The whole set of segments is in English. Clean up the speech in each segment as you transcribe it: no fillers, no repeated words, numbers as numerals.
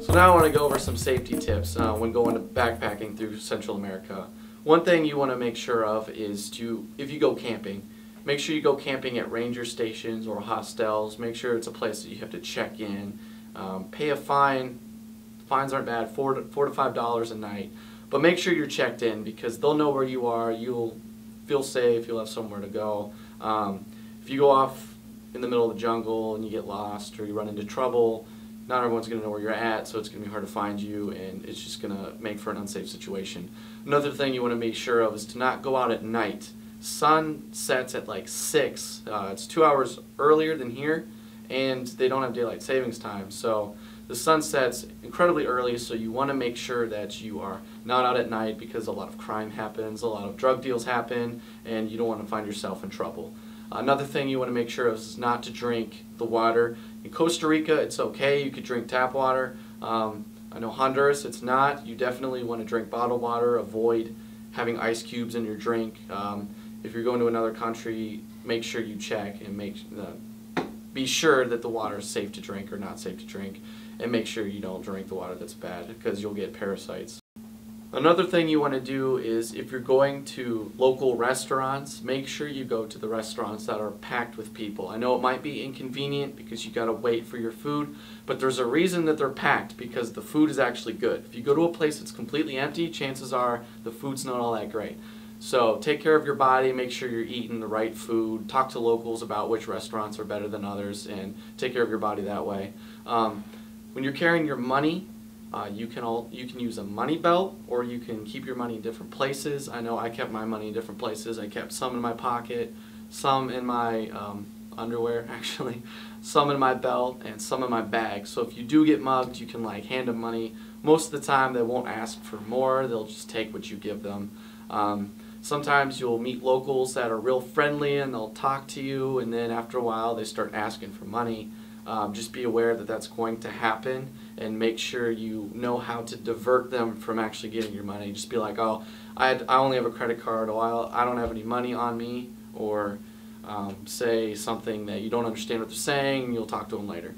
So now I want to go over some safety tips when going to backpacking through Central America. One thing you want to make sure of is if you go camping, make sure you go camping at ranger stations or hostels. Make sure it's a place that you have to check in. Pay a fine. Fines aren't bad, $4 to $5 a night. But make sure you're checked in because they'll know where you are. You'll feel safe. You'll have somewhere to go. If you go off in the middle of the jungle and you get lost or you run into trouble, not everyone's going to know where you're at, so it's going to be hard to find you, and it's just going to make for an unsafe situation. Another thing you want to make sure of is to not go out at night. Sun sets at like 6. It's 2 hours earlier than here, and they don't have daylight savings time. So the sun sets incredibly early, so you want to make sure that you are not out at night because a lot of crime happens, a lot of drug deals happen, and you don't want to find yourself in trouble. Another thing you want to make sure of is not to drink the water. In Costa Rica, it's okay. You could drink tap water. I know Honduras, it's not. You definitely want to drink bottled water. Avoid having ice cubes in your drink. If you're going to another country, make sure you check and be sure that the water is safe to drink or not safe to drink. And make sure you don't drink the water that's bad because you'll get parasites. Another thing you want to do is if you're going to local restaurants, make sure you go to the restaurants that are packed with people. I know it might be inconvenient because you got to wait for your food, but there's a reason that they're packed because the food is actually good. If you go to a place that's completely empty, chances are the food's not all that great. So take care of your body, make sure you're eating the right food, talk to locals about which restaurants are better than others, and take care of your body that way. When you're carrying your money, you can use a money belt, or you can keep your money in different places. I know I kept my money in different places. I kept some in my pocket, some in my underwear actually, some in my belt, and some in my bag. So if you do get mugged, you can like hand them money. Most of the time they won't ask for more, they'll just take what you give them. Sometimes you'll meet locals that are real friendly and they'll talk to you, and then after a while they start asking for money. Just be aware that that's going to happen, and make sure you know how to divert them from actually getting your money. Just be like, oh, I only have a credit card, or I don't have any money on me, or say something that you don't understand what they're saying, and you'll talk to them later.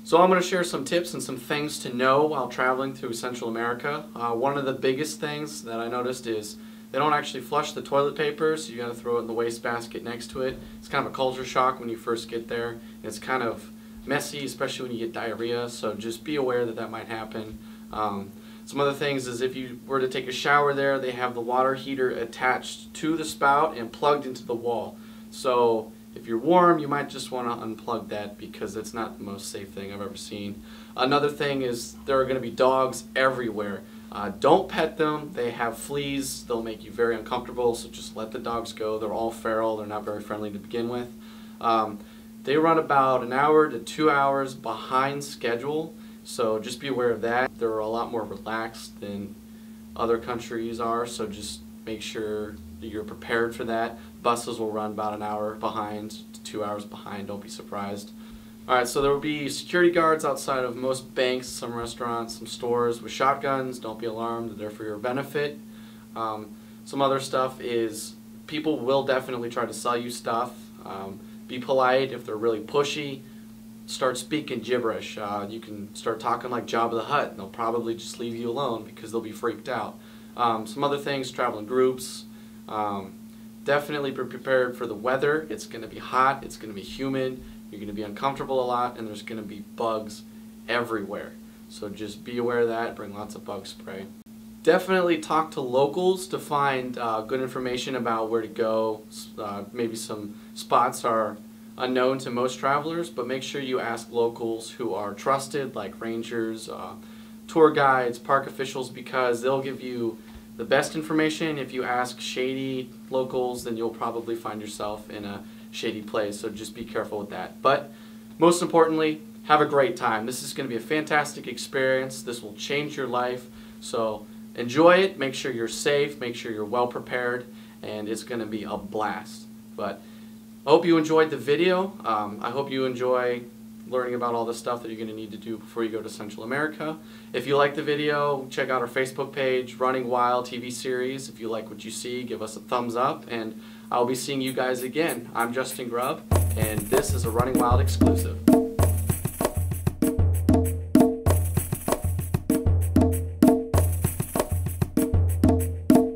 So I'm going to share some tips and some things to know while traveling through Central America. One of the biggest things that I noticed is they don't actually flush the toilet paper, so you got to throw it in the wastebasket next to it. It's kind of a culture shock when you first get there. It's kind of messy, especially when you get diarrhea, so just be aware that that might happen. Some other things is if you were to take a shower there, they have the water heater attached to the spout and plugged into the wall. So if you're warm, you might just want to unplug that because it's not the most safe thing I've ever seen. Another thing is there are going to be dogs everywhere. Don't pet them. They have fleas. They'll make you very uncomfortable, so just let the dogs go. They're all feral. They're not very friendly to begin with. They run about an hour to 2 hours behind schedule, so just be aware of that. They're a lot more relaxed than other countries are, so just make sure that you're prepared for that. Buses will run about an hour behind to 2 hours behind, don't be surprised. Alright, so there will be security guards outside of most banks, some restaurants, some stores with shotguns. Don't be alarmed, they're there for your benefit. Some other stuff is people will definitely try to sell you stuff. Be polite. If they're really pushy, start speaking gibberish. You can start talking like Jabba the Hutt, and they'll probably just leave you alone because they'll be freaked out. Some other things, travel in groups. Definitely be prepared for the weather. It's going to be hot, it's going to be humid, you're going to be uncomfortable a lot, and there's going to be bugs everywhere. So just be aware of that, bring lots of bug spray. Definitely talk to locals to find good information about where to go. Maybe some spots are unknown to most travelers, but make sure you ask locals who are trusted, like rangers, tour guides, park officials, because they'll give you the best information. If you ask shady locals, then you'll probably find yourself in a shady place, so just be careful with that. But most importantly, have a great time. This is going to be a fantastic experience. This will change your life, so enjoy it, make sure you're safe, make sure you're well prepared, and it's going to be a blast. But I hope you enjoyed the video. I hope you enjoy learning about all the stuff that you're going to need to do before you go to Central America. If you like the video, check out our Facebook page, Running Wild TV series. If you like what you see, give us a thumbs up, and I'll be seeing you guys again. I'm Justin Grubb, and this is a Running Wild exclusive.